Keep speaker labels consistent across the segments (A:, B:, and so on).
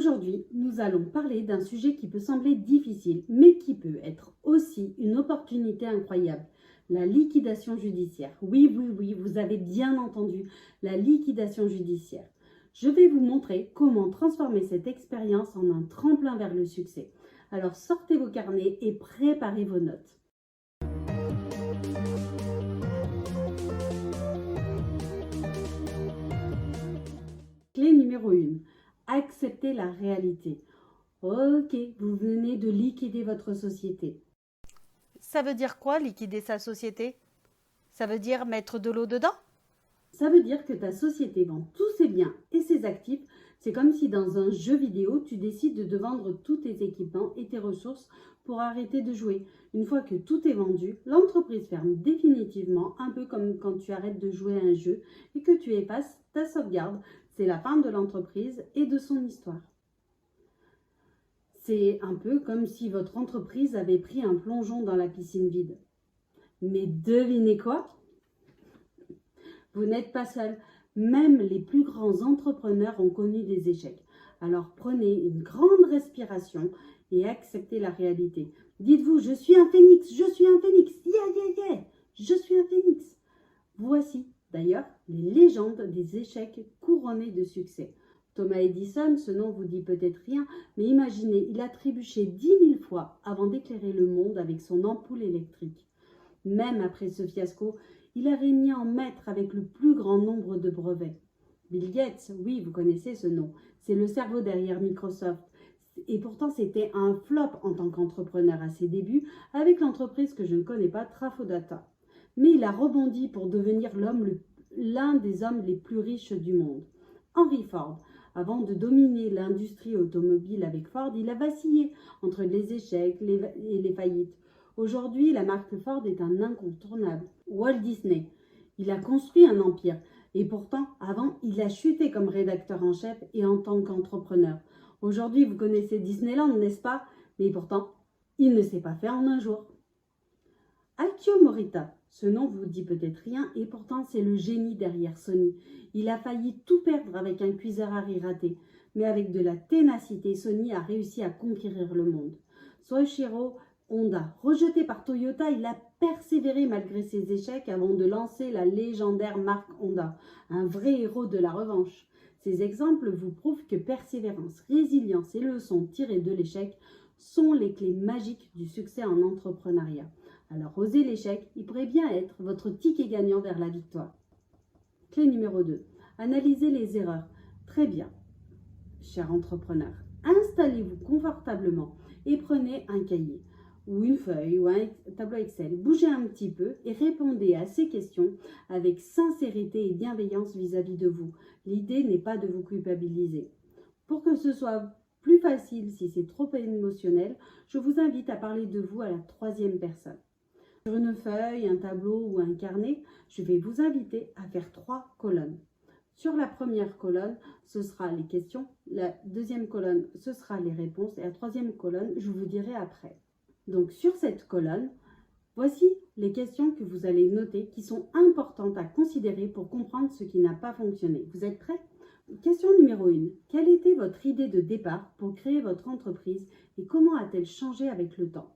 A: Aujourd'hui, nous allons parler d'un sujet qui peut sembler difficile, mais qui peut être aussi une opportunité incroyable, la liquidation judiciaire. Oui, oui, oui, vous avez bien entendu, la liquidation judiciaire. Je vais vous montrer comment transformer cette expérience en un tremplin vers le succès. Alors sortez vos carnets et préparez vos notes. Clé numéro 1. Acceptez la réalité. Ok, vous venez de liquider votre société.
B: Ça veut dire quoi, liquider sa société? Ça veut dire mettre de l'eau dedans?
A: Ça veut dire que ta société vend tous ses biens et ses actifs. C'est comme si dans un jeu vidéo, tu décides de vendre tous tes équipements et tes ressources pour arrêter de jouer. Une fois que tout est vendu, l'entreprise ferme définitivement, un peu comme quand tu arrêtes de jouer à un jeu et que tu effaces ta sauvegarde. C'est la fin de l'entreprise et de son histoire. C'est un peu comme si votre entreprise avait pris un plongeon dans la piscine vide. Mais devinez quoi? Vous n'êtes pas seul. Même les plus grands entrepreneurs ont connu des échecs. Alors prenez une grande respiration et acceptez la réalité. Dites-vous, je suis un phénix, je suis un phénix, yeah, yeah, yeah, je suis un phénix. Voici d'ailleurs les légendes des échecs couronnés de succès. Thomas Edison, ce nom vous dit peut-être rien, mais imaginez, il a trébuché 10 000 fois avant d'éclairer le monde avec son ampoule électrique. Même après ce fiasco, il a régné en maître avec le plus grand nombre de brevets. Bill Gates, oui, vous connaissez ce nom, c'est le cerveau derrière Microsoft. Et pourtant, c'était un flop en tant qu'entrepreneur à ses débuts avec l'entreprise que je ne connais pas, Trafodata. Mais il a rebondi pour devenir l'un des hommes les plus riches du monde. Henry Ford, avant de dominer l'industrie automobile avec Ford, il a vacillé entre les échecs et les faillites. Aujourd'hui, la marque Ford est un incontournable. Walt Disney, il a construit un empire. Et pourtant, avant, il a chuté comme rédacteur en chef et en tant qu'entrepreneur. Aujourd'hui, vous connaissez Disneyland, n'est-ce pas? Mais pourtant, il ne s'est pas fait en un jour. Akio Morita, ce nom vous dit peut-être rien et pourtant c'est le génie derrière Sony. Il a failli tout perdre avec un cuiseur à riz raté, mais avec de la ténacité, Sony a réussi à conquérir le monde. Soichiro Honda, rejeté par Toyota, il a persévéré malgré ses échecs avant de lancer la légendaire marque Honda, un vrai héros de la revanche. Ces exemples vous prouvent que persévérance, résilience et leçons tirées de l'échec sont les clés magiques du succès en entrepreneuriat. Alors, osez l'échec, il pourrait bien être votre ticket gagnant vers la victoire. Clé numéro 2. Analysez les erreurs. Très bien, cher entrepreneur. Installez-vous confortablement et prenez un cahier ou une feuille ou un tableau Excel. Bougez un petit peu et répondez à ces questions avec sincérité et bienveillance vis-à-vis de vous. L'idée n'est pas de vous culpabiliser. Pour que ce soit plus facile si c'est trop émotionnel, je vous invite à parler de vous à la troisième personne. Sur une feuille, un tableau ou un carnet, je vais vous inviter à faire 3 colonnes. Sur la première colonne, ce sera les questions. La deuxième colonne, ce sera les réponses. Et la troisième colonne, je vous dirai après. Donc sur cette colonne, voici les questions que vous allez noter qui sont importantes à considérer pour comprendre ce qui n'a pas fonctionné. Vous êtes prêts? Question numéro 1. Quelle était votre idée de départ pour créer votre entreprise et comment a-t-elle changé avec le temps?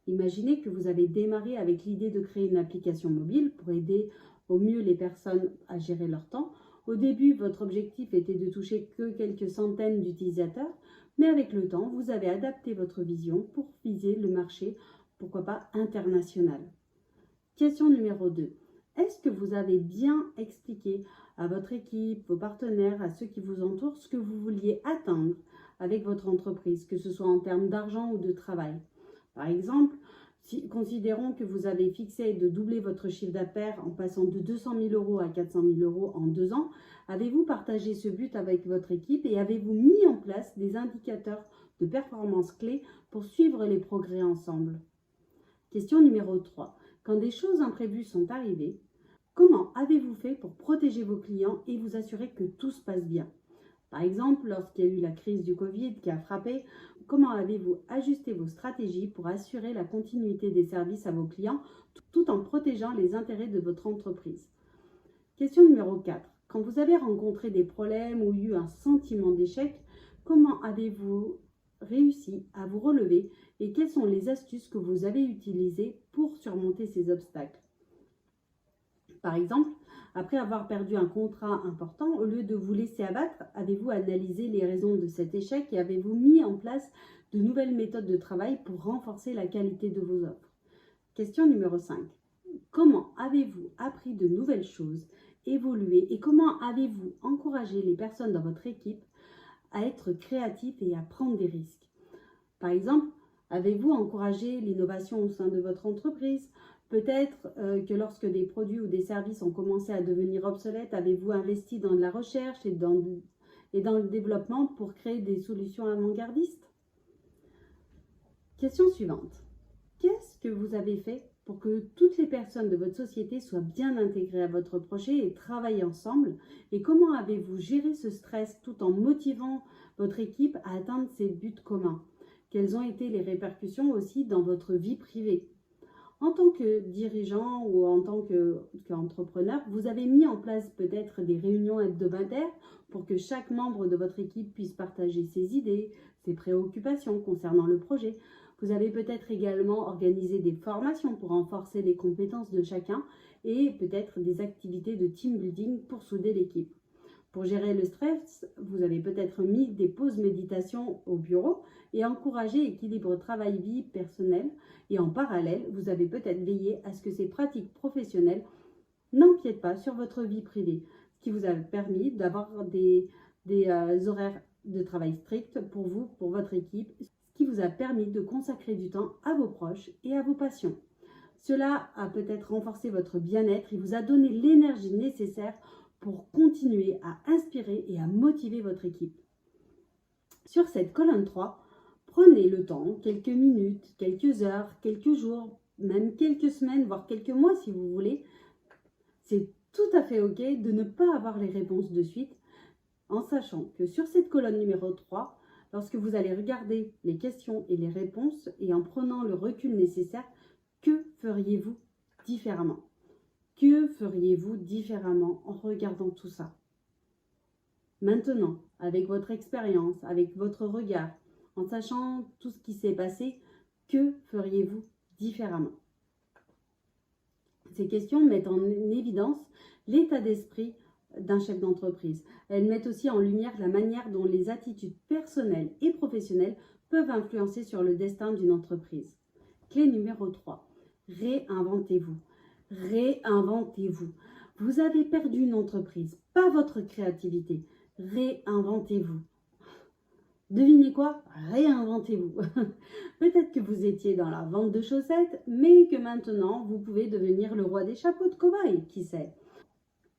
A: Imaginez que vous avez démarré avec l'idée de créer une application mobile pour aider au mieux les personnes à gérer leur temps. Au début, votre objectif était de toucher que quelques centaines d'utilisateurs, mais avec le temps, vous avez adapté votre vision pour viser le marché, pourquoi pas international. Question numéro 2. Est-ce que vous avez bien expliqué à votre équipe, vos partenaires, à ceux qui vous entourent, ce que vous vouliez atteindre avec votre entreprise, que ce soit en termes d'argent ou de travail? Par exemple, considérons que vous avez fixé de doubler votre chiffre d'affaires en passant de 200 000 euros à 400 000 euros en 2 ans. Avez-vous partagé ce but avec votre équipe et avez-vous mis en place des indicateurs de performance clés pour suivre les progrès ensemble? Question numéro 3. Quand des choses imprévues sont arrivées, comment avez-vous fait pour protéger vos clients et vous assurer que tout se passe bien? Par exemple, lorsqu'il y a eu la crise du Covid qui a frappé, comment avez-vous ajusté vos stratégies pour assurer la continuité des services à vos clients tout en protégeant les intérêts de votre entreprise? Question numéro 4. Quand vous avez rencontré des problèmes ou eu un sentiment d'échec, Comment avez-vous réussi à vous relever et quelles sont les astuces que vous avez utilisées pour surmonter ces obstacles? Par exemple, après avoir perdu un contrat important, au lieu de vous laisser abattre, avez-vous analysé les raisons de cet échec et avez-vous mis en place de nouvelles méthodes de travail pour renforcer la qualité de vos offres? Question numéro 5. Comment avez-vous appris de nouvelles choses, évolué et comment avez-vous encouragé les personnes dans votre équipe à être créatives et à prendre des risques? Par exemple, avez-vous encouragé l'innovation au sein de votre entreprise? Peut-être que lorsque des produits ou des services ont commencé à devenir obsolètes, avez-vous investi dans de la recherche et dans le développement pour créer des solutions avant-gardistes? Question suivante. Qu'est-ce que vous avez fait pour que toutes les personnes de votre société soient bien intégrées à votre projet et travaillent ensemble? Et comment avez-vous géré ce stress tout en motivant votre équipe à atteindre ses buts communs? Quelles ont été les répercussions aussi dans votre vie privée? En tant que dirigeant ou en tant qu'entrepreneur, vous avez mis en place peut-être des réunions hebdomadaires pour que chaque membre de votre équipe puisse partager ses idées, ses préoccupations concernant le projet. Vous avez peut-être également organisé des formations pour renforcer les compétences de chacun et peut-être des activités de team building pour souder l'équipe. Pour gérer le stress, vous avez peut-être mis des pauses méditation au bureau et encouragé l'équilibre travail-vie personnelle. Et en parallèle, vous avez peut-être veillé à ce que ces pratiques professionnelles n'empiètent pas sur votre vie privée, ce qui vous a permis d'avoir des horaires de travail stricts pour vous, pour votre équipe, ce qui vous a permis de consacrer du temps à vos proches et à vos passions. Cela a peut-être renforcé votre bien-être et vous a donné l'énergie nécessaire pour continuer à inspirer et à motiver votre équipe. Sur cette colonne 3, prenez le temps, quelques minutes, quelques heures, quelques jours, même quelques semaines, voire quelques mois si vous voulez. C'est tout à fait OK de ne pas avoir les réponses de suite, en sachant que sur cette colonne numéro 3, lorsque vous allez regarder les questions et les réponses et en prenant le recul nécessaire, que feriez-vous différemment? Que feriez-vous différemment en regardant tout ça? Maintenant, avec votre expérience, avec votre regard, en sachant tout ce qui s'est passé, que feriez-vous différemment? Ces questions mettent en évidence l'état d'esprit d'un chef d'entreprise. Elles mettent aussi en lumière la manière dont les attitudes personnelles et professionnelles peuvent influencer sur le destin d'une entreprise. Clé numéro 3. Réinventez-vous. Réinventez-vous. Vous avez perdu une entreprise, pas votre créativité. Réinventez-vous. Devinez quoi? Réinventez-vous. Peut-être que vous étiez dans la vente de chaussettes, mais que maintenant, vous pouvez devenir le roi des chapeaux de cow-boy, qui sait?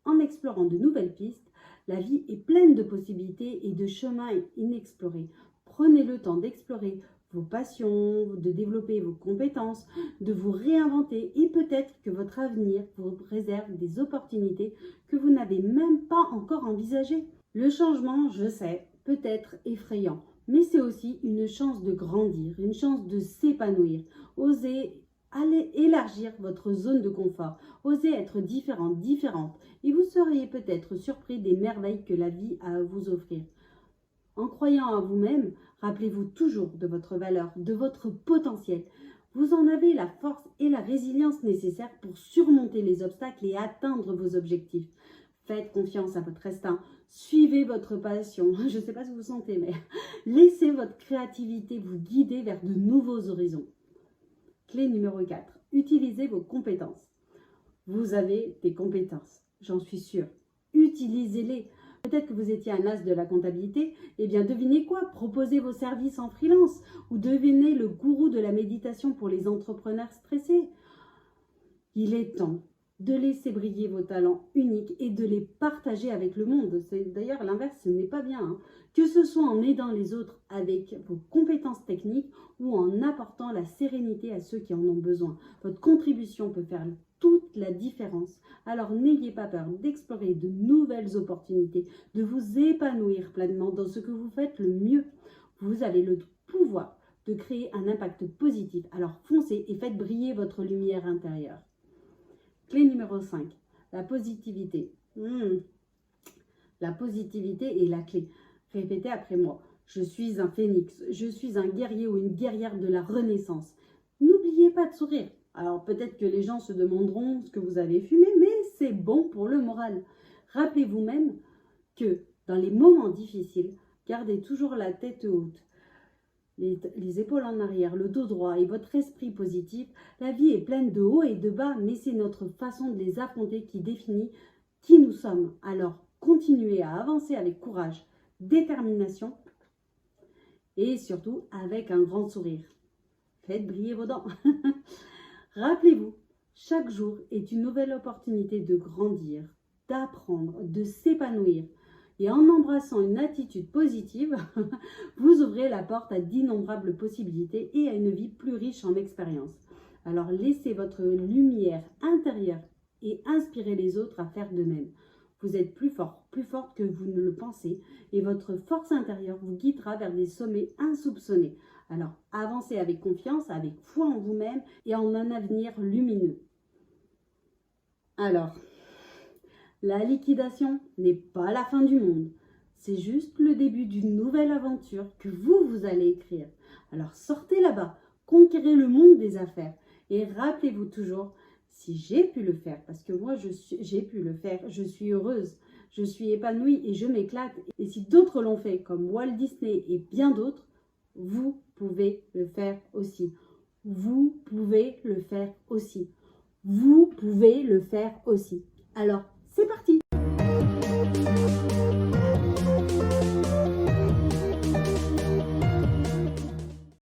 A: En explorant de nouvelles pistes, la vie est pleine de possibilités et de chemins inexplorés. Prenez le temps d'explorer vos passions, de développer vos compétences, de vous réinventer et peut-être que votre avenir vous réserve des opportunités que vous n'avez même pas encore envisagées. Le changement, je sais, peut être effrayant, mais c'est aussi une chance de grandir, une chance de s'épanouir. Osez aller élargir votre zone de confort, osez être différente et vous seriez peut-être surpris des merveilles que la vie a à vous offrir. En croyant en vous-même, rappelez-vous toujours de votre valeur, de votre potentiel. Vous en avez la force et la résilience nécessaires pour surmonter les obstacles et atteindre vos objectifs. Faites confiance à votre instinct, suivez votre passion. Je ne sais pas si vous sentez, mais laissez votre créativité vous guider vers de nouveaux horizons. Clé numéro 4. Utilisez vos compétences. Vous avez des compétences, j'en suis sûre. Utilisez-les. Peut-être que vous étiez un as de la comptabilité, eh bien devinez quoi? Proposez vos services en freelance ou devenez le gourou de la méditation pour les entrepreneurs stressés. Il est temps de laisser briller vos talents uniques et de les partager avec le monde. D'ailleurs, l'inverse, ce n'est pas bien. Hein. Que ce soit en aidant les autres avec vos compétences techniques ou en apportant la sérénité à ceux qui en ont besoin. Votre contribution peut faire toute la différence. Alors n'ayez pas peur d'explorer de nouvelles opportunités, de vous épanouir pleinement dans ce que vous faites le mieux. Vous avez le pouvoir de créer un impact positif. Alors foncez et faites briller votre lumière intérieure. Clé numéro 5, la positivité. La positivité est la clé. Répétez après moi. Je suis un phénix, je suis un guerrier ou une guerrière de la Renaissance. N'oubliez pas de sourire. Alors peut-être que les gens se demanderont ce que vous avez fumé, mais c'est bon pour le moral. Rappelez-vous même que dans les moments difficiles, gardez toujours la tête haute, les épaules en arrière, le dos droit et votre esprit positif. La vie est pleine de hauts et de bas, mais c'est notre façon de les affronter qui définit qui nous sommes. Alors continuez à avancer avec courage, détermination et surtout avec un grand sourire. Faites briller vos dents. Rappelez-vous, chaque jour est une nouvelle opportunité de grandir, d'apprendre, de s'épanouir. Et en embrassant une attitude positive, vous ouvrez la porte à d'innombrables possibilités et à une vie plus riche en expériences. Alors laissez votre lumière intérieure et inspirez les autres à faire de même. Vous êtes plus fort, plus forte que vous ne le pensez et votre force intérieure vous guidera vers des sommets insoupçonnés. Alors avancez avec confiance, avec foi en vous-même et en un avenir lumineux. Alors, la liquidation n'est pas la fin du monde. C'est juste le début d'une nouvelle aventure que vous allez écrire. Alors sortez là-bas, conquérez le monde des affaires. Et rappelez-vous toujours, si j'ai pu le faire, parce que moi j'ai pu le faire, je suis heureuse, je suis épanouie et je m'éclate. Et si d'autres l'ont fait, comme Walt Disney et bien d'autres, vous pouvez le faire aussi. Vous pouvez le faire aussi. Vous pouvez le faire aussi. Alors, c'est parti!